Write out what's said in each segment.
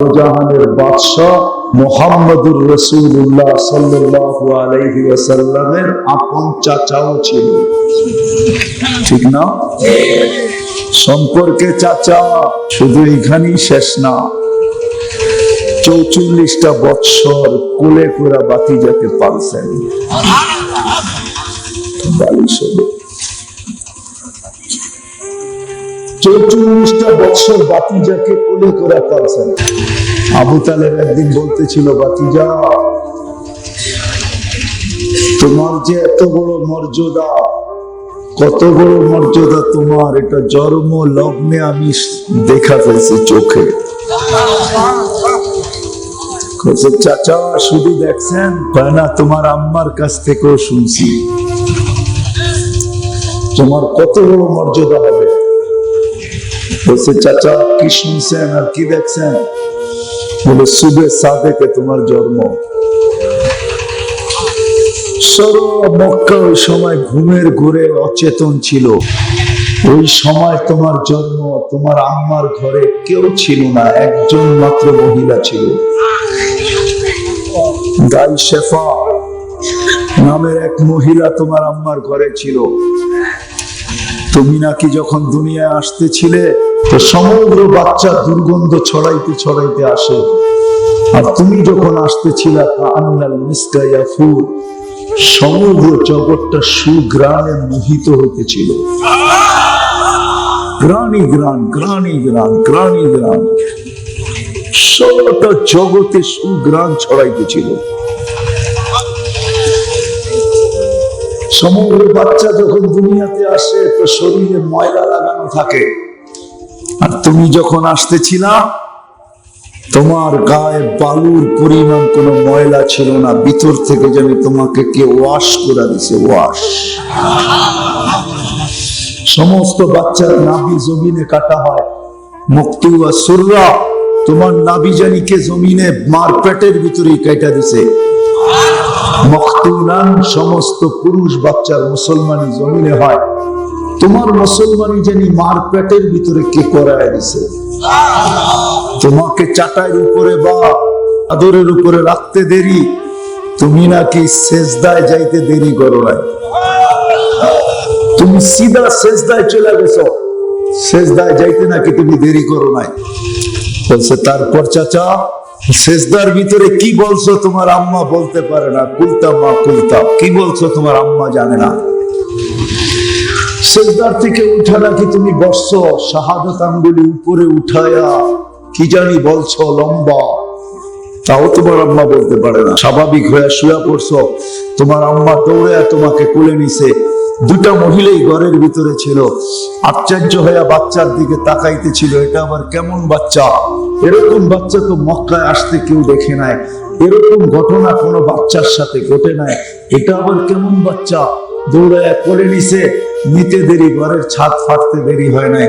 জাহানের বাদশাহ মুহাম্মদুর রাসূলুল্লাহ সাল্লাল্লাহু আলাইহি ওয়াসাল্লামের আপন চাচাও ছিল, ঠিক না? সম্পর্কে চাচা। শুধু এখানেই শেষ না, 44টা বৎসর কোলে করে বাতিজাকে পালছেন। 44টা বৎসর বাতিজাকে কোলে করে পালছেন। আবু তালেব একদিন বলতেছিল, বাতিজা তোমার যে এত বড় মর্যাদা, কত বড় মর্যাদা তোমার, এটা জন্ম লগ্নে আমি দেখা ফেলছি চোখে। চাচা শুধু দেখছেন না, তোমার আম্মার কাছ থেকেও শুনছি তোমার কত বড় মর্যাদা হবে। বলছে চাচা কি শুনছেন আর কি দেখছেন? বলে সুবে সাদেকে তোমার জন্ম। সরো মক্কা ওই সময় ঘুমের ঘুরে অচেতন ছিল, ওই সময় তোমার জন্ম। তোমার আম্মার ঘরে কেউ ছিল না, একজন মাত্র মহিলা ছিল, গাই শেফা নামের এক মহিলা তোমার আম্মার ঘরে ছিল। তুমি নাকি যখন দুনিয়ায় আসতেছিলে তো সমগ্র বাচ্চা দুর্গন্ধ ছড়াইতে ছড়াইতে আসে, আর তুমি যখন আসতেছিলা সমগ্র জগৎটা সুগ্রাণে মোহিত হইতেছিল। গ্রাণী গ্রাণ গ্রাণী গ্রাণ গ্রাণী গ্রাণ, সবটা জগতে সুগ্রাণ ছড়াইতেছিল। সমগ্র বাচ্চা যখন দুনিয়াতে আসে তো শরীরে ময়লা লাগানো থাকে, আর তুমি যখন আসতেছিলা তোমার গায়ে বালুর পরিমাণ কোনো ময়লা ছিল না, ভিতর থেকে যেন তোমাকে কে ওয়াশ করে দিছে, ওয়াশ। সমস্ত বাচ্চার নাভি জমিনে কাটা হয়, মুক্তি ওয়া সুররা, তোমার নাভি জানিকে জমিনে মার পেটের ভিতরেই কাটা দিছে। মখতুনান, সমস্ত পুরুষ বাচ্চার মুসলমানি জমিনে হয়, তোমার মুসলমানি জানি মার পেটের ভিতরে কে করায় দিছে। তোমাকে চাটাইয়ের উপরে বা আদরের উপরে রাখতে দেরি, তুমি নাকি সেজদায় যাইতে দেরি করো নাই, তুমি সিধা সেজদায় চলে গেছো, সেজদায় যাইতে নাকি তুমি দেরি করো নাই। বলছে তারপর চাচা সেজদার ভিতরে কি বলছো তোমার আম্মা বলতে পারে না, কুলতা মা কুলতা, কি বলছো তোমার আম্মা জানে না। সেজদার থেকে উঠা নাকি তুমি বসছো, শাহাদাত আঙ্গুলি উপরে উঠায়া কি জানি বলছো লম্বা, তাও তোমার আম্মা বলতে পারে না। স্বাভাবিক হয়ে শুয়ে পড়ছো, তোমার আম্মা দৌড়ে তোমাকে কোলে নিছে। দুটা মহিলাই ঘরের ভিতরে ছিল, আশ্চর্য হয়ে বাচ্চার দিকে তাকাইতে ছিল, এটা আবার কেমন বাচ্চা, এরকম বাচ্চা তো মক্কায় আসতে কেউ দেখে নাই, এরকম ঘটনা কোনো বাচ্চার সাথে ঘটে নাই, এটা আবার কেমন বাচ্চা। দৌড়ায় কোলে নিছে, নিতে দেরি, ঘরের ছাদ ফাটতে দেরি হয় নাই।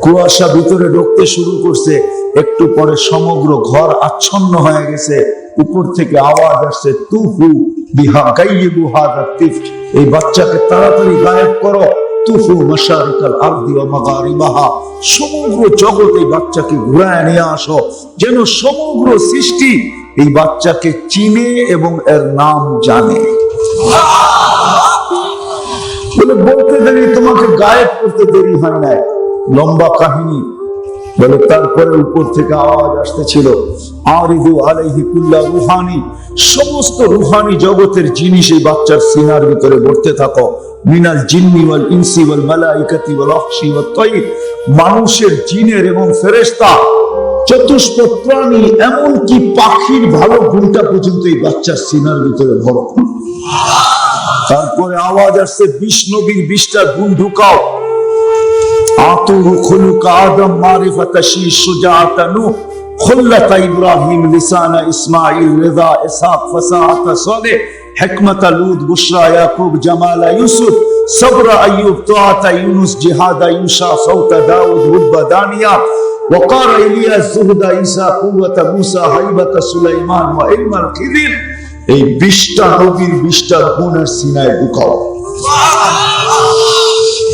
কুয়াশা ভিতরে ঢুকতে শুরু করছে, একটু পরে সমগ্র ঘর আচ্ছন্ন হয়ে গেছে। উপর থেকে আওয়াজ আসছে, তুফু বিহা গাইয়িবু হাযা তিফল, এই বাচ্চাকে তাড়াতাড়ি গায়েব করো। তুফু মাশারিকাল আরদি ওয়া মাগারিবাহা, সমগ্র জগৎ এই বাচ্চাকে ঘুরায় নিয়ে আসো, যেন সমগ্র সৃষ্টি এই বাচ্চাকে চিনে এবং এর নাম জানে। বলে বলতে দেরি, তোমাকে গায়েব করতে দেরি হয় নাই। লম্বা কাহিনী বলে তারপরে উপর থেকে আওয়াজ আসতেছিল, আরিদু আলাইহি কুল্লা রুহানি, সমস্ত রুহানি জগতের জিনিস এই বাচ্চার সিনার ভিতরে ভরতে থাকো। মিনাল জিন্নি ওয়াল ইনসি ওয়াল মালাইকাতি ওয়াল ওয়াহশি ওয়াত তায়র, মানুষের, জিনের এবং ফেরেশতা, চতুষ্পদ প্রাণী, এমনকি পাখির ভালো গুণটা পর্যন্ত এই বাচ্চার সিনার ভিতরে ভরো। তারপরে আওয়াজ আসছে, 20 নবীর 20টা গুণ ঢুকাও। আতুরু খুলুকা আদম মারিফাতা শীশ সুজাআতা নূহ খুল্লাতা ইব্রাহিম লিসানা ইসমাঈল রিদা ইসহাক ফাসাহাতা সালেহ হিকমাতা লূত বুশরা ইয়াকুব জামালা ইউসুফ সবরা আইয়ুব তাআতা ইউনুস জিহাদা ইউশা সাউতা দাউদ হুব্বা দানিয়া ওয়াকার ইলিয়াস যুহদা ঈসা কুওয়াতা মূসা হাইবাতা সুলাইমান ওয়া ইলমাল খিদির। এই 20টা নবীর 20টা গুণের সিনায় ঢুকাও।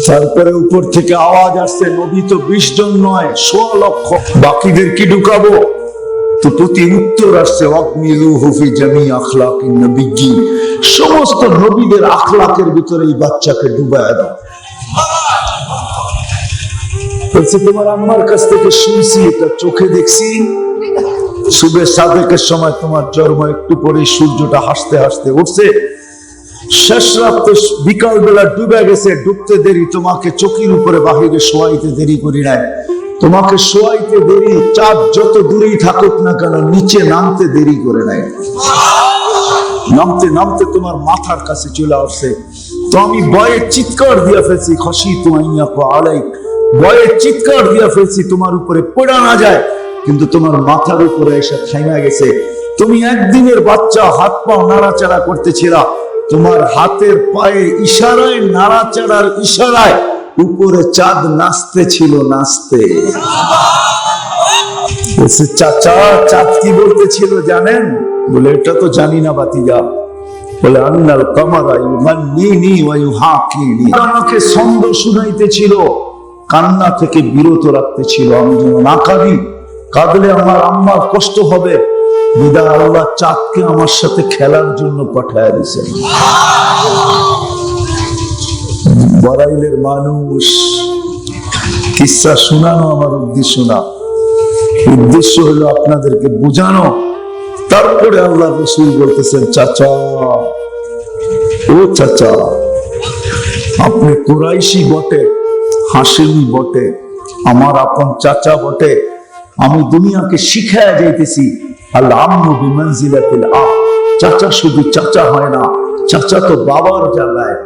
তারপরে উপর থেকে আওয়াজ আসছে, নবী তো 20 জন নয়, 100 লক্ষ, বাকিদের কি ঢুকাবো? তো প্রতি উত্তর আসছে ওয়াকমিলুহু ফি জামি আখলাকিন নবিয়্যি, সমস্ত নবীদের আখলাকের ভিতরে এই বাচ্চাকে ডুবায়া দাও। বলছে তোমার আম্মার কাছ থেকে শুনছি, এটা চোখে দেখছি, সুবে সাদেকের সময় তোমার জন্ম একটু পরে সূর্যটা হাসতে হাসতে উঠছে, শেষ রাতে বিকাল বেলা ডুবে গেছে, ডুবতে দেরি, তোমাকে চোখের উপরে বাহিরে শোয়াইতে দেরি করি নাই, তোমাকে শোয়াইতে দেরি, চাঁদ যত দূরেই থাকুক না কেন নিচে নামতে দেরি করে নাই, নামতে নামতে তোমার মাথার কাছে চলে আসছে। তো আমি ভয়ে চিৎকার দিয়া ফেলছি, খসি তোমায় আলাই, ভয়ে চিৎকার দিয়া ফেলছি তোমার উপরে পড়া না যায়, কিন্তু তোমার মাথার উপরে এসে থাইমা গেছে। তুমি একদিনের বাচ্চা, হাত পা নাড়াচাড়া করতেছিলা, তোমার হাতের পায়ের ইশারায়, নাড়াচাড়ার ইশারায় উপরে চাঁদ নাচতে ছিল, নাচতে। চাচা চাঁদ কি বলতেছিল জানেন? বলে এটা তো জানি না বাতিজা। বলে আন্নাল কামারা ইউমান্নিনি ওয়া ইউহাকিনি, আমাকে ছন্দ শুনাইতেছিল, কান্না থেকে বিরত রাখতেছিল, আমি যেন না কাঁদি, কাঁদলে আমার আম্মার কষ্ট হবে, বিদায় আল্লাহ চাঁদকে আমার সাথে খেলার জন্য পাঠায় দিয়েছেন। বড়াইলের মানুষ, কিসসা শোনানো আমার উদ্দেশ্য না, উদ্দেশ্য হলো আপনাদেরকে বোঝানো। তারপরে আল্লাহ রাসূল বলতেছেন, চাচা, ও চাচা, আপনি কুরাইশি বটে, হাশিমি বটে, আমার আপন চাচা বটে, আমি দুনিয়াকে শিখায়া যাইতেছি আল্লাহ আম্মু বিমানজিলাতিল আব, চাচা শুধু চাচা হয় না, চাচা তো বাবার জায়গায়,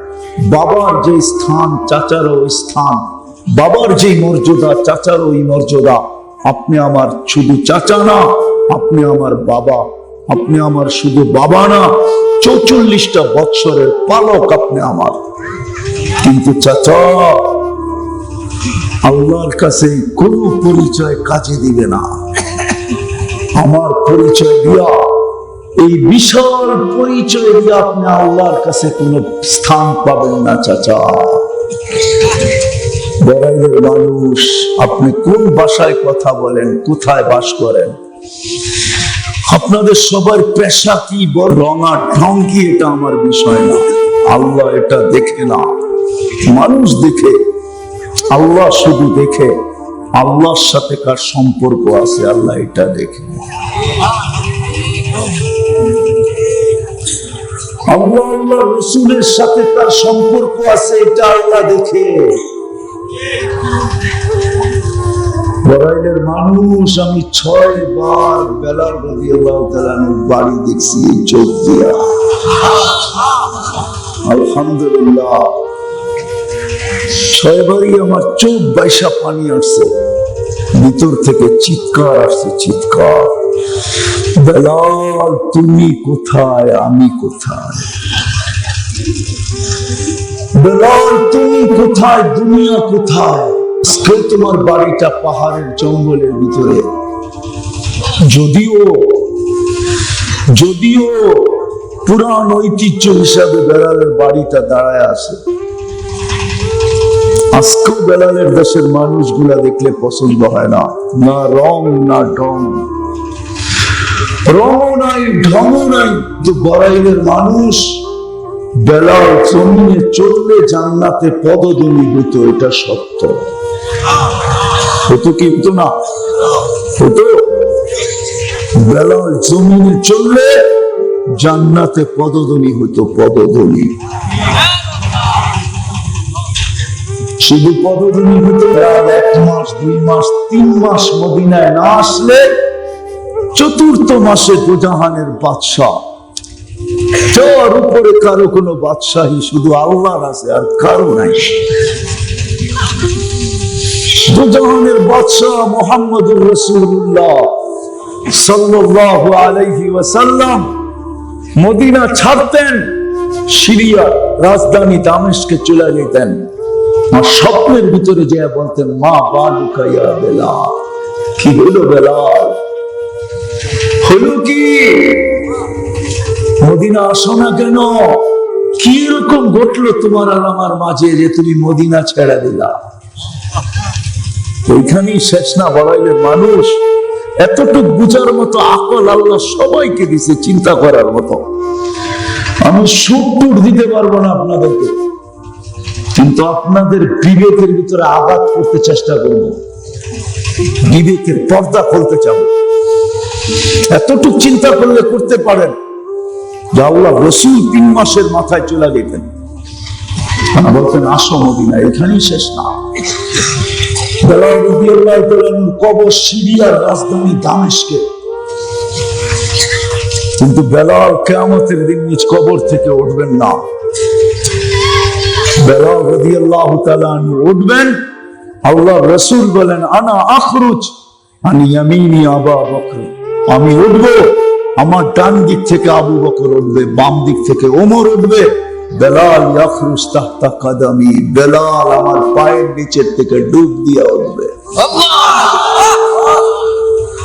বাবার যে স্থান চাচারও স্থান, বাবার যে মর্যাদা চাচারও ওই মর্যাদা। আপনি আমার শুধু চাচা না, আপনি আমার বাবা, আপনি আমার শুধু বাবা না, 44টা বৎসরের পালক আপনি আমার। কিন্তু চাচা, আল্লাহর কাছে কোনো পরিচয় কাজে দিবে না, আমার পরিচয় দিয়া, এই বিশাল পরিচয় দিয়ে আপনি আল্লাহর কাছে কোনো স্থান পাবেন না চাচা। বড়াইলের মানুষ, আপনি কোন ভাষায় কথা বলেন, কোথায় বাস করেন, আপনাদের সবার পেশা কি, রঙা ঢং কি, এটা আমার বিষয় না। আল্লাহ এটা দেখে না, মানুষ দেখে। আল্লাহ শুধু দেখে আল্লাহর সাথে কার সম্পর্ক আছে, আল্লাহ এটা দেখে। আল্লাহ আল্লাহ রসুলের সাথে তার সম্পর্ক আছে, এটা আল্লাহ দেখে। বড়াইলের মানুষ, আমি 6 বার বেলাল রাদিয়াল্লাহু তাআলা বাড়ি দেখছি চোখ দিয়া, আলহামদুলিল্লাহ। 6 বারই আমার চোখ বাইসা পানি আসছে, ভিতর থেকে চিৎকার আসছে, চিৎকার, বেলাল তুমি কোথায়, আমি কোথায়, বেলাল তুমি কোথায়, দুনিয়া কোথায়। তোমার বাড়িটা পাহাড়ের জঙ্গলের ভিতরে, যদিও পুরান ঐতিহ্য হিসাবে বেলালের বাড়িটা দাঁড়ায় আছে। আজকেও বেলালের দেশের মানুষগুলা দেখলে পছন্দ হয় না, না রং না ঢং, রঙও নাই ঢংও নাই। তো বড়াইলের মানুষ, বেলাল জমিনে চললে জান্নাতে পদধ্বনি হতো, এটা সত্য। হতো কি হতো না? হতো। বেলাল জমিনে চললে জান্নাতে পদধ্বনি হতো, পদধ্বনি। শুধু পদধ্বনি হতো, 1 মাস 2 মাস 3 মাস মদিনায় না আসলে 4th মাসে দোজাহানের বাদশাহ, যার উপরে কারো কোনো বাদশাহী শুধু আল্লাহর আছে, আর কারো নাই। দোজাহানের বাদশাহ মুহাম্মদুর রাসূলুল্লাহ সাল্লাল্লাহু আলাইহি ওয়াসাল্লাম মদিনা ছাড়তেন, সিরিয়া রাজধানী দামেস্কে চলে যেতেন। আর স্বপ্নের ভিতরে যে বলতেন, মা বালুকা ইয়া বেলাল, কি হলো বেলাল, হলো কি, মদিনা আসো না কেন, কি রকম ঘটলো তোমার আর আমার মাঝে যে তুমি মদিনা ছেড়ে দিলা। ওইখানেই শেষ না বড়াইলের মানুষ, এতটুকু বুঝার মতো আকল আল্লাহ সবাইকে দিছে, চিন্তা করার মতো। আমি সুর দিতে পারবো না আপনাদেরকে, কিন্তু আপনাদের বিবেকের ভিতরে আঘাত করতে চেষ্টা করব, বিবেকের পর্দা খুলতে চাবো। এতটুকু চিন্তা করলে করতে পারেন যে আল্লাহ রসুল 3 মাসের মাথায় চলে যেতেন, বলতেন আসো মদিনা, এখানেই শেষ না। বেলাল রাদিয়াল্লাহু তাআলা কবর সিরিয়ার রাজধানী দামেস্কে, কিন্তু বেলাল কিয়ামতের দিন নিজ কবর থেকে উঠবেন না। বেলাল রাদিয়াল্লাহু তাআলা উঠবেন, আল্লাহ রাসূল বলেন আনা আখরুজ আন ইয়ামিনি আবু বকর, আমি উঠব, আমার ডান দিক থেকে আবু বকর উঠবে, বাম দিক থেকে ওমর উঠবে। বেলাল ইয়াখরুজ তাহতা কদমি, বেলাল আমার পায়ের নিচের থেকে ডুব দিয়ে উঠবে।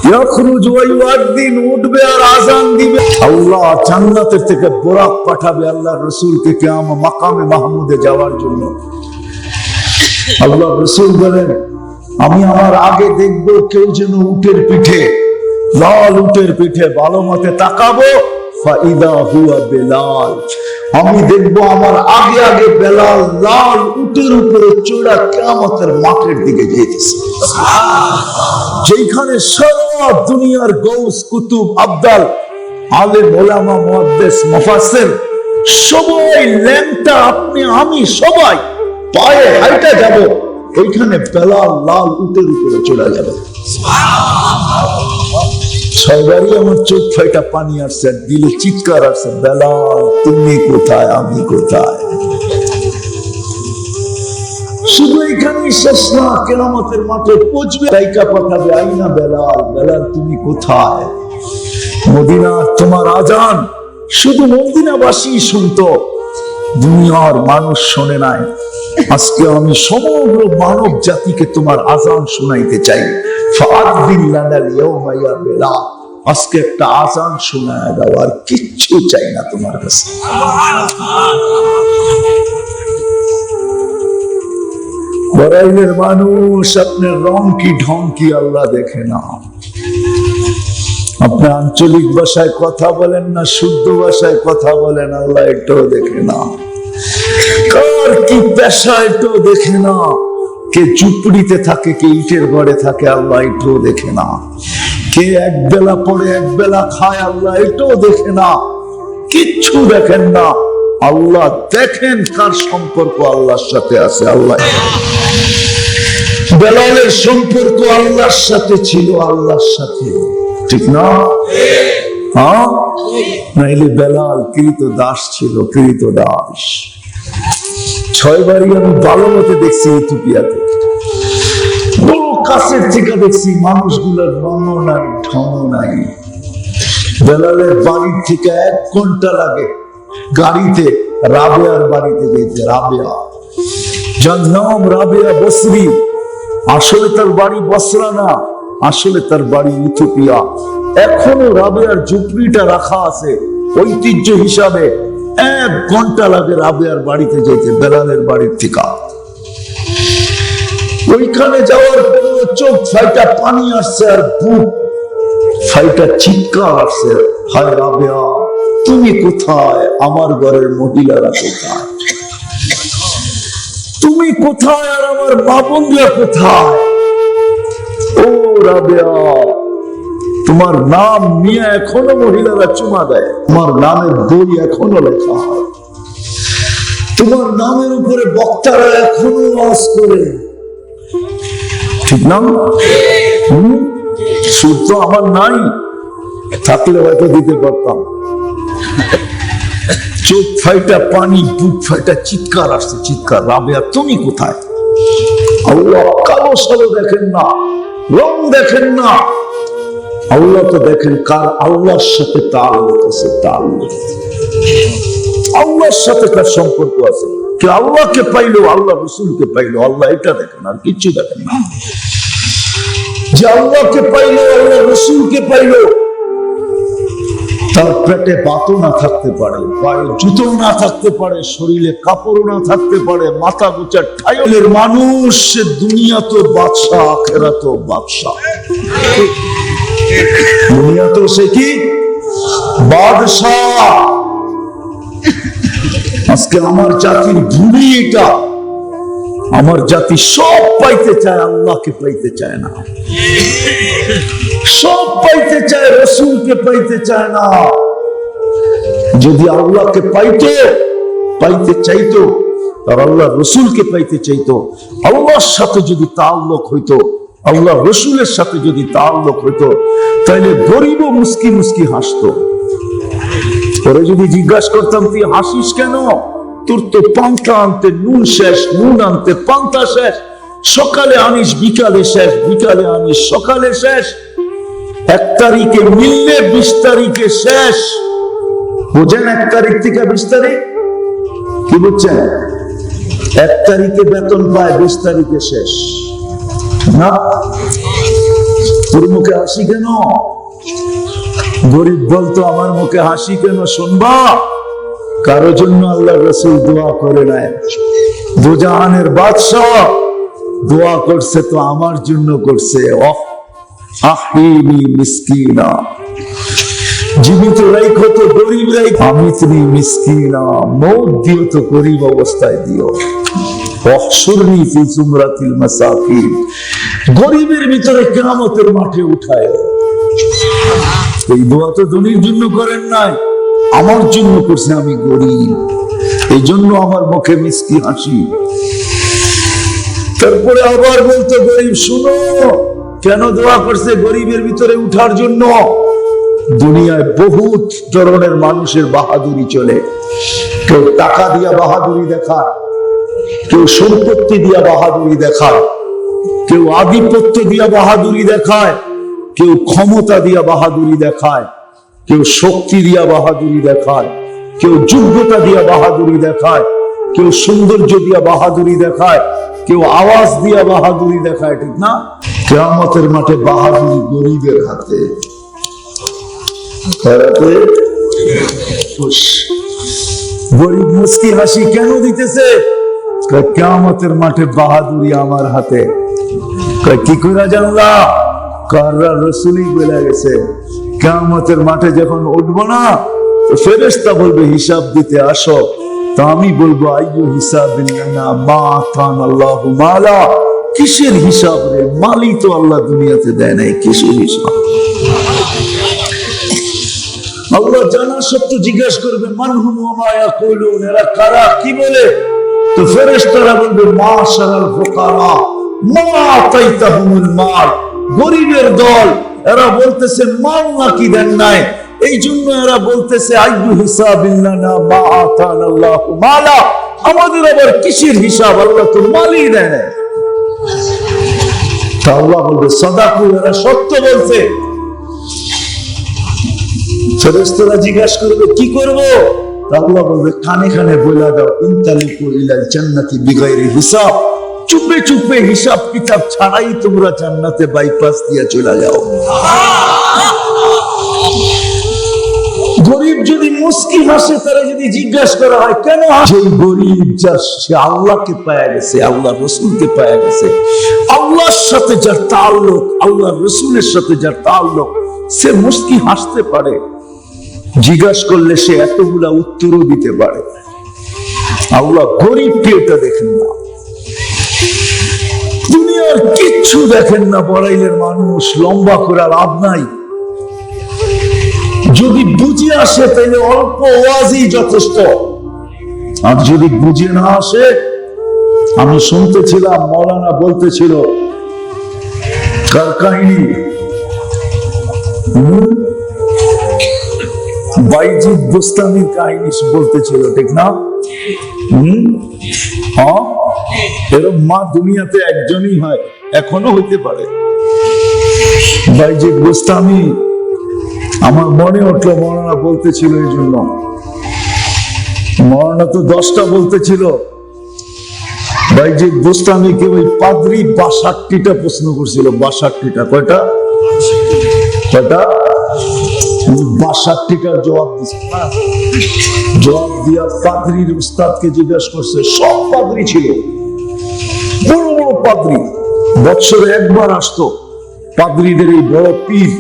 ইয়াখরুজ ওয়া ইউআদ্দিন, উঠবে আর আযান দিবে। আল্লাহ জান্নাতের থেকে বুরাক পাঠাবে আল্লাহ রাসূলকে কিয়ামত মাকামে মাহমুদে যাওয়ার জন্য। আল্লাহ রাসূল বলেন আমি আমার আগে দেখব কেউ যেন উটের পিঠে, লাল উটের পিঠে ভালো মতে তাকাবো, ফাইদা হুয়া বেলাল, আমি দেখবো আমার আগে আগে বেলাল লাল উটের উপরে চড়া কিয়ামতের মাঠের দিকে যেতেছে, যেখানে সারা দুনিয়ার গৌস কুতুব আবদাল আলেম ওলামা মুহাদ্দিস মুফাসসির সবাই ল্যাংটা, আপনি আমি সবাই পায়ে হাঁটা যাব, ওইখানে বেলাল লাল উটের উপরে চড়া যাবে। ছয়বারই আমার চোখ ফাইটা পানি আসছে, দিলে চিৎকার আসছে, বেলাল তুমি কোথায়, আমি কোথায়। শুধু এখানেই শেষ না, কিয়ামতের মাঠে পৌঁছবে, লাইকা পাঠাবে আইনা বেলাল, বেলাল তুমি কোথায়। মদিনা তোমার আজান শুধু মদিনাবাসী শুনতো, দুনিয়ার মানুষ শোনে নাই। আজকে আমি সমগ্র মানব জাতিকে তোমার আজান শোনাইতে চাই। আজকে একটা আজান শোনায় দাও, আর কিচ্ছু চাই না তোমার কাছে। বড়াইলের মানুষ আপনার রং কি ঢং কি আল্লাহ দেখে না। আপনি আঞ্চলিক ভাষায় কথা বলেন না শুদ্ধ ভাষায় কথা বলেন, আল্লাহ এটাও দেখে না। কার কি পেশা এটাও দেখে না। কে ঝুপড়িতে থাকে, কে ইটের ঘরে থাকে, আল্লাহ এটাও দেখে না। কে এক বেলা পরে এক বেলা খায়, আল্লাহ এটাও দেখে না। কিচ্ছু দেখেন না, আল্লাহ দেখেন কার সম্পর্ক আল্লাহর সাথে আছে। আল্লাহ বেলালের সম্পর্ক আল্লাহর সাথে ছিল, আল্লাহর সাথে, ঠিক না? হ্যাঁ, নাইলে বেলাল কৃত দাস ছিল, কৃত দাস। 6 বারই আমি ভালো মতে দেখছি ইথিওপিয়াতে, বড় কাছের থেকে দেখছি, মানুষগুলোর রঙও নাই ঢঙও নাই। বেলালের বাড়ির থেকে 1 ঘন্টা লাগে গাড়িতে রাবেয়ার বাড়িতে যেতে। রাবেয়া, যার নাম রাবেয়া বসরি, আসলে তার বাড়ি বসরা না, আসলে তার বাড়ি ইথিওপিয়া। এখনো রাবেয়ার ঝুপড়িটা রাখা আছে ঐতিহ্য হিসাবে। 1 ঘন্টা লাগে রাবেয়ার বাড়িতে যেতে বেলালের বাড়ির থেকে। ওইখানে যাওয়ার পরে চোখ ফাইটা পানি আসছে, আর বুক ফাইটা চিৎকার আসছে, হায় রাবেয়া তুমি কোথায়, আমার ঘরের মহিলারা কোথায়, তুমি কোথায়, আর আমার মা বোনরা কোথায়। ও রাবেয়া, তোমার নাম নিয়ে এখনো মহিলারা চুমা দেয়, তোমার নামের বই এখনো লেখা হয়, তোমার নামের উপরে বক্তারা এখনো ওয়াজ করে, ঠিক না? সুর তো আমার নাই, থাকলে হয়তো দিতে পারতাম। চোখ ফাইটা পানি, বুক ফাইটা চিৎকার আসছে, চিৎকার, রাবেয়া তুমি কোথায়। আল্লাহ কালো সালো দেখেন না, রং দেখেন না, আল্লাহ তো দেখেন কার আল্লাহর সাথে তাআল্লুক আছে, তাআল্লুক আল্লাহর সাথে কার সম্পর্ক আছে। কে আল্লাহকে পাইলো, আল্লাহ রাসূলকে পাইলো, আল্লাহ এটা দেখেন, আর কিছু দেখেন না। যে আল্লাহকে পাইলো, আল্লাহ রাসূলকে পাইলো, তার পেটে বাতও না থাকতে পারে, পায়ে জুতো না থাকতে পারে, শরীরে কাপড়ও না থাকতে পারে, মাথা গোচার ঠাইলের মানুষ, দুনিয়া তো বাদশা, আখিরাত তো বাদশা। দুনিয়া তো সে কি বাদশাহ। আজকে আমার জাতির ভূমি এটা। আমার জাতি সব পাইতে চায়, আল্লাহকে পাইতে চায় না। সব পাইতে চায়, রসুলকে পাইতে চায় না। যদি আল্লাহকে পাইতে চাইতো, আর আল্লাহ রসুলকে পাইতে চাইতো, আল্লাহর সাথে যদি তাআল্লুক হইতো, আল্লাহ রসুলের সাথে যদি তাআল্লুক হইতো, তাহলে গরিবও মুস্কি মুস্কি হাসতো। পরে যদি জিজ্ঞাসা করতাম তুই হাসিস কেন, তোর তো পান্তা আনতে নুন শেষ, নুন আনতে পান্তা শেষ, সকালে আনিস বিকালে শেষ, বিকালে আনিস সকালে শেষ, 1 তারিখে মিললে 20 তারিখে শেষ। বুঝেন 1 তারিখ থেকে 20 তারিখ কি বুঝছেন? 1 তারিখে বেতন পায়, 20 তারিখে শেষ না। তোর মুখে হাসি কেন? গরিব বলতো আমার মুখে হাসি কেন? শুনবা, কারো জন্য আল্লাহ রসুল দোয়া করে নাই। দুজাহানের বাদশাহ দোয়া করছে তো আমার জন্য করছে। মিসকিনা, জীবিত রাইখো তো গরিব রাইখো, আমি তুমি মিসকিনা, মৌত দিও তো গরিব অবস্থায় দিও। গরিবের ভিতরে কিয়ামতের মাঠে উঠায়। এই দোয়া তো ধনীর জন্য করেন নাই, আমার জন্য করছে। আমি গরিব, এই জন্য আমার মুখে মিষ্টি হাসি। তারপরে আবার বলতো গরিব শুনো, কেন দোয়া করছে? গরিবের ভিতরে উঠার জন্য। দুনিয়ায় বহুত ধরনের মানুষের বাহাদুরি চলে। কেউ টাকা দিয়া বাহাদুরি দেখায়, কেউ সম্পত্তি দিয়া বাহাদুরি দেখায়, কেউ আধিপত্য দিয়া বাহাদুরি দেখায়, কেউ ক্ষমতা দিয়া বাহাদুরি দেখায়, কেউ শক্তি দিয়া বাহাদুরি দেখায়, কেউ যোগ্যতা দিয়া বাহাদুরি দেখায়, কেউ সৌন্দর্য দিয়া বাহাদুরি দেখায়, কেউ আওয়াজ দিয়া বাহাদুরি দেখায়। ঠিক না? কিয়ামতের মাঠে বাহাদুরি গরিবের হাতে। গরিব মুস্কি হাসি কেন দিতেছে? কিয়ামতের মাঠে বাহাদুরি আমার হাতে। কি করে জানলা? কাররা রসুলই বলে গেছে কিয়ামতের মাঠে যখন উঠবো না, তো ফেরেশতা বলবে হিসাব দিতে আসো। তো আমি বলবো আইয়ু হিসাবিল্লানা মা কান আল্লাহু মালা। কিসের হিসাব রে? মালি তো আল্লাহ দুনিয়াতে দেয় নাই, কিসের হিসাব? আল্লাহ জানা সত্য জিজ্ঞাসা করবে মানহুম ওয়া মা ইয়াকুলুন, এরা কারা, কি বলে? তো ফেরেশতারা বলবে মাশারাল ফুকারা মা আতাইতাহুমুল মাল। গরিবের দল, এরা বলতেছে মাল নাকি দেন নাই, এই জন্য এরা বলতেছে আইয়ু হিসাবিল্লানা মা আতানাল্লাহু মালা। আমাদের আবার কিসের হিসাব? আল্লাহ তো মালই দেয় নাই। তা আল্লাহ বলবে সাদাকু, এরা সত্য বলছে। ফেরেশতারা জিজ্ঞাসা করবে কি করব? আল্লাহ বলবে কানে কানে বলে দাও ইনতালিকু ইলাল জান্নাতি বিগাইরি হিসাব। চুপে চুপে হিসাব কিতাব ছাড়াই তোমরা জান্নাতে বাইপাস দিয়ে চলে যাও। গরিব যদি মুস্কি হাসে, তারা যদি জিজ্ঞাসা করা হয় কেন হাসে? গরিব যা সে আল্লাহকে পায়া গেছে, আল্লাহ রসুলকে পায়া গেছে, আল্লাহর সাথে যার তাআল্লুক, আল্লাহ রসুলের সাথে যার তাআল্লুক, সে মুস্কি হাসতে পারে। জিজ্ঞাসা করলে সে এতগুলা উত্তরও দিতে পারে। আল্লাহ গরিবকে এটা দেখেন না, দুনিয়ার কিচ্ছু দেখেন না। বড়াইলের মানুষ লম্বা করে লাভ নাই। যদি বুঝে আসে তাহলে অল্প ওয়াজই যথেষ্ট, আর যদি বুঝে না আসে, আমি শুনতেছিলাম মৌলানা বলতেছিল কার কাহিনী, বাইজিদ বুস্তামির কাহিনী বলতেছিল। ঠিক না? এরকম মা দুনিয়াতে একজনই হয়, এখনো হইতে পারে। বাইজিদ বুস্তামি আমার মনে উঠলো, মৌলানা বলতেছিল, এই জন্য মৌলানা তো 10টা বলতেছিল। বাইজিদ বুস্তামিকে ওই পাদ্রী 62টা প্রশ্ন করছিল। 62টা কয়টা? 62টার জবাব দিচ্ছে। জবাব দিয়া পাদ্রীর উস্তাদকে জিজ্ঞাসা করছে। সব পাদ্রী ছিল, বড় বড় পাদ্রী, বৎসরে একবার আসতো। পাদ্রীদের এই বড় পীর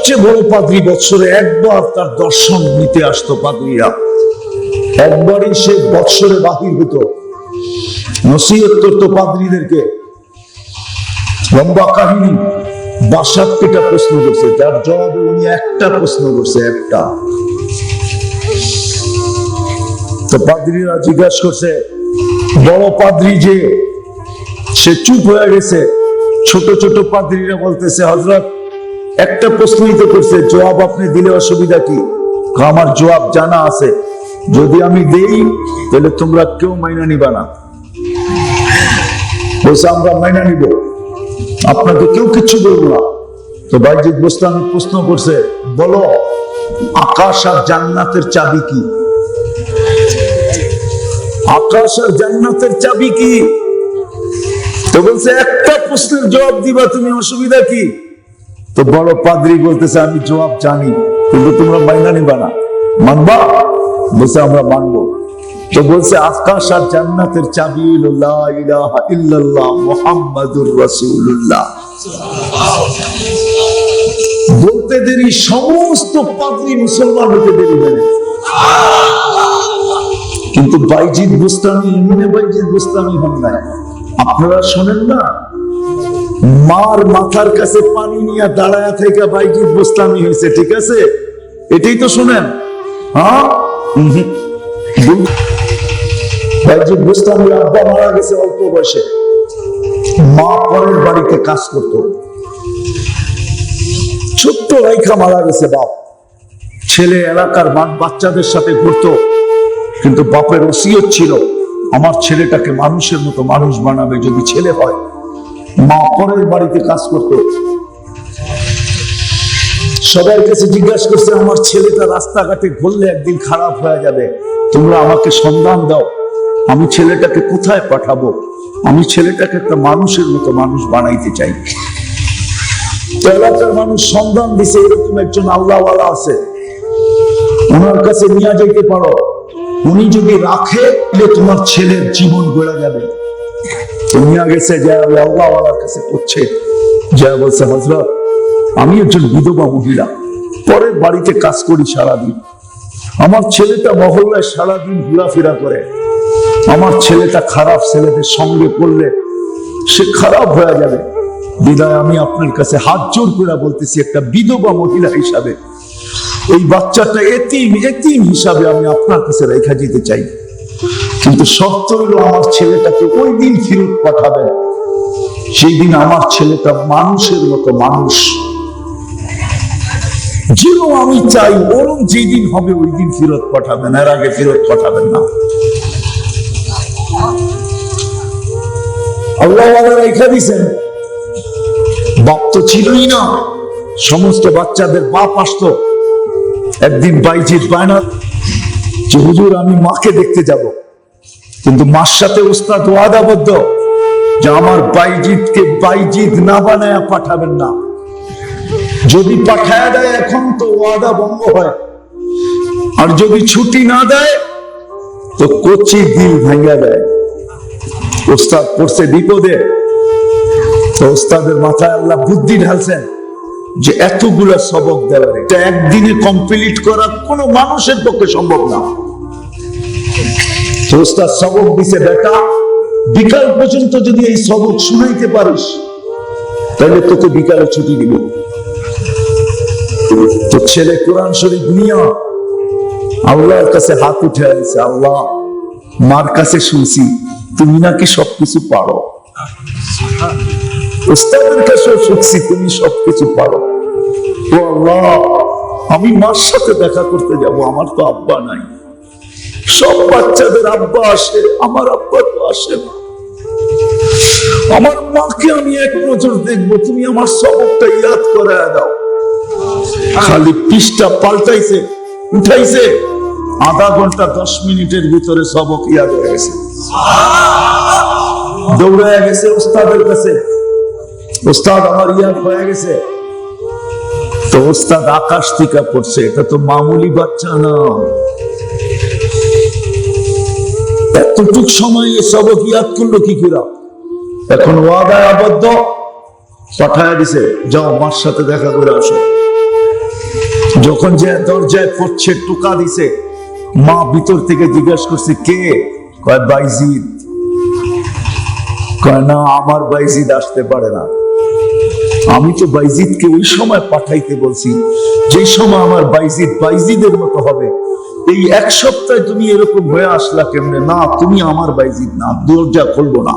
সবচেয়ে বড় পাদ্রী, বৎসরে একবার তার দর্শন নিতে আসতো পাদ্রীরা, একবারই সে বৎসরে বাহির হতো, নসিহত করতো পাদ্রীদেরকে। লম্বা কাহিনী, ৬২টা প্রশ্ন করছে, যার জবাবে উনি একটা প্রশ্ন করছে, একটা। তো পাদ্রীরা জিজ্ঞাসা করছে, বড় পাদ্রী যে, সে চুপ হয়ে গেছে। ছোট ছোট পাদ্রীরা বলতেছে, হযরত একটা প্রশ্নই তো করছে, জবাব আপনি দিলে অসুবিধা কি? আমার জবাব জানা আছে, যদি আমি দেই তাহলে তোমরা কেউ মাইনা নিবা না। বলছে আমরা মাইনা নিব, আপনাকে কেউ কিচ্ছু বলবো না। তো বাইজিদ বোস্তামি প্রশ্ন করছে, বলো আকাশ আর জান্নাতের চাবি কি? আকাশ আর জান্নাতের চাবি কি? তো বলছে একটা প্রশ্নের জবাব দিবা তুমি, অসুবিধা কি? তো বড় পাদ্রী বলতেছে, আমি জবাব জানি, কিন্তু তোমরা মাইনা নিবা না, মানবা? বলছে আমরা মানবো। তো বলছে আকাশ আর জান্নাতের চাবি হলো লা ইলাহা ইল্লাল্লাহ মুহাম্মাদুর রাসূলুল্লাহ। বলতে দেরি সমস্ত পাদ্রী মুসলমান হতে দেরি হয়, কিন্তু বাইজিদ বুস্তামি এমনি বাইজিদ বুস্তামি হন না। আপনারা শোনেন না, মার মাথার কাছে পানি নিয়ে দাঁড়ায় থেকে বাইজিদ বুস্তামি হয়েছে, ঠিক আছে? এটাই তো শোনেন। হ্যাঁ, বাইজিদ বুস্তামির আব্বা মারা গেছে অল্প বয়সে, মা পরের বাড়িতে কাজ করতো, ছোট্ট রাইখা মারা গেছে বাপ। ছেলে এলাকার বাচ্চাদের সাথে ঘুরতো, কিন্তু বাপের ওসিয়ত ছিল আমার ছেলেটাকে মানুষের মতো মানুষ বানাবে যদি ছেলে হয়। মা পরের বাড়িতে কাজ করতো, সবার কাছে জিজ্ঞাসা করছে, আমার ছেলেটা রাস্তাঘাটে ঘুরলে একদিন খারাপ হয়ে যাবে, তোমরা আমাকে সন্ধান দাও, আমি ছেলেটাকে কোথায় পাঠাবো? আমি ছেলেটাকে একটা মানুষের মতো মানুষ বানাইতে চাই। এলাকার মানুষ সন্ধান দিছে, এরকম একজন আল্লাহওয়ালা আছে, ওনার কাছে নিয়ে যেতে পারো, উনি যদি রাখে তাহলে তোমার ছেলের জীবন গড়ে যাবে। নিয়ে গেছে, যা আল্লাহওয়ালার কাছে পড়ছে, যা বলছে, হযরত আমি একজন বিধবা মহিলা, পরের বাড়িতে কাজ করি সারাদিন, আমার ছেলেটা মহল্লায় সারাদিন ঘোরাফেরা করে, আমার ছেলেটা খারাপ ছেলেদের সঙ্গে পড়লে সে খারাপ হয়ে যাবে, বিদায় আমি আপনার কাছে হাত জোর করে বলতেছি, একটা বিধবা মহিলা হিসাবে এই বাচ্চাটা এতিম হিসাবে আমি আপনার কাছে রেখে যেতে চাই, কিন্তু শর্ত হলো আমার ছেলেটাকে ওই দিন ফেরত পাঠাবেন সেই দিন আমার ছেলেটা মানুষের মতো মানুষ, যেন আমি চাই, ওরম যেদিন হবে ওই দিন ফেরত পাঠাবেন, এর আগে ফেরত পাঠাবেন না। আল্লাহ রেখা দিয়েছেন, বাপ তো ছিলই না, সমস্ত বাচ্চাদের বাপ আসতো। একদিন বাইজিদ বায়না যে হুজুর আমি মাকে দেখতে যাব, কিন্তু মার সাথে ওস্তাদ ওয়াদাবদ্ধ যে আমার বাইজিদকে বাইজিদ না বানায়া পাঠাবেন না, যদি পাঠায়া দেয় এখন তো ওয়াদা ভঙ্গ হয়, আর যদি ছুটি না দেয় তো কচি দিল ভাঙা দেয়। ওস্তাদ পড়ছে বিপদে, তো ওস্তাদের মাথায় আল্লাহ বুদ্ধি ঢালছেন যে এতগুলা সবক দেওয়ার, এটা একদিনে কমপ্লিট করা কোন মানুষের পক্ষে সম্ভব না। তো ওস্তাদ সবক দিছে, বেটা বিকাল পর্যন্ত যদি এই সবক শুনাইতে পারিস তাহলে তোকে বিকালে ছুটি দিব। তো ছেলে কোরআন শরীফ নিয়ে আল্লাহর কাছে হাত উঠে আছে, আল্লাহ মার কাছে শুনছি তুমি নাকি সবকিছু পারো, ওস্তাদের কাছেও শুনছি তুমি সবকিছু পারো, ও আল্লাহ আমি মার সাথে দেখা করতে যাব, আমার তো আব্বা নাই, সব বাচ্চাদের আব্বা আসে, আমার আব্বা তো আসে না, আমার মাকে আমি এক নজর দেখবো, তুমি আমার সবকটা ইয়াদ করে দাও। খালি পৃষ্ঠা পাল্টাইছে, উঠাইছে, আধা ঘন্টা 10 মিনিটের ভিতরে সবক ইয়াদ হয়ে গেছে, দৌড়ে গেছে ওস্তাদের কাছে, ওস্তাদ আমার ইয়াদ হয়ে গেছে। তো ওস্তাদ আকাশ থেকে পড়ছে, এটা তো মামুলি বাচ্চা না, এতটুক সময় সবক ইয়াদ করলো কি করে? এখন ওয়াদায় আবদ্ধ, পাঠায় দিছে, যাও মার সাথে দেখা করে আসো। যখন যে দরজায় পড়ছে, টোকা দিছে, মা ভিতর থেকে জিজ্ঞাসা করছে কে? কয় বাইজিদ। কয় না, আমার বাইজিদ আসতে পারে না। আমি তো বাইজিদকে ওই সময় পাঠাইতে বলছি যে সময় আমার বাইজিদ বাইজিদের মতো হবে। এই এক সপ্তাহে তুমি এরকম হয়ে আসলা কেমনে? না, তুমি আমার বাইজিদ না, দরজা খুলবো না।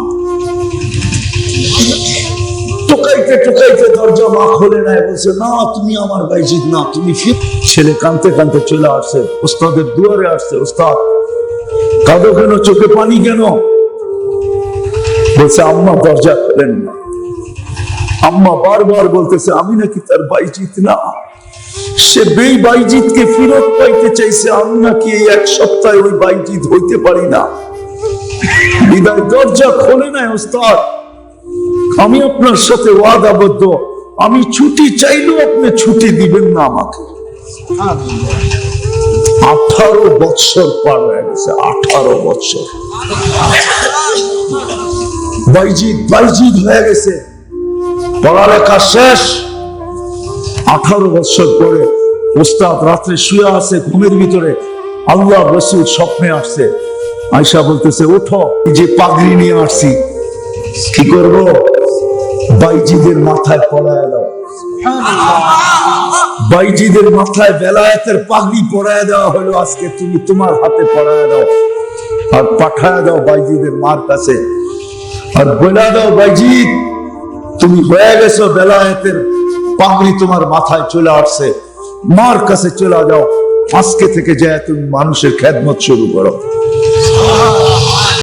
টোকাইতে টোকাইতে দরজা মা খোলে নাই, বলছে না তুমি আমার বাইজিদ না, তুমি ফির। ছেলে কাঁদতে কাঁদতে চলে আসছে, ওস্তাদের দুয়ারে আসছে। ওস্তাদ, কাঁদো কেন? চোখে পানি কেন? বলছে আম্মা দরজা খোলেন না। আম্মা বারবার বলতেছে আমি নাকি তার বাইজিদ না, সে বেই বাইজিদকে ফেরত পাইতে চাইছে, আমি নাকি এই এক সপ্তাহে ওই বাইজিদ হইতে পারি না। বিদায় দরজা খোলে নাই। ওস্তাদ, আমি আপনার সাথে ওয়াদাবদ্ধ, আমি ছুটি চাইলেও আপনি ছুটি দিবেন না আমাকে। 18 বৎসর পার হয়ে গেছে, 18 বৎসর বাইজিদ বাইজিদ হয়ে গেছে, পড়ালেখা শেষ। 18 বৎসর পরে ওস্তাদ রাত্রে শুয়ে আছে ঘুমের ভিতরে, আল্লাহ রসুল স্বপ্নে আসছে। আয়েশা বলতেছে ওঠো, যে পাগড়ি নিয়ে আসছি, কি করব? বাইজিদের মাথায় পড়ায় দাও। বাইজিদের মাথায় বেলায়েতের পাগড়ি পরায় দেওয়া হলো। আজকে তুমি তোমার হাতে পরায় দাও আর পাঠায় দাও বাইজিদের মার কাছে, আর বলে দাও বাইজিদ তুমি হয়ে গেছো বেলায়েতের পাগড়ি তোমার মাথায় চলে আসছে, মার কাছে চলে যাও, আজকে থেকে যায় তুমি মানুষের খেদমত শুরু করো।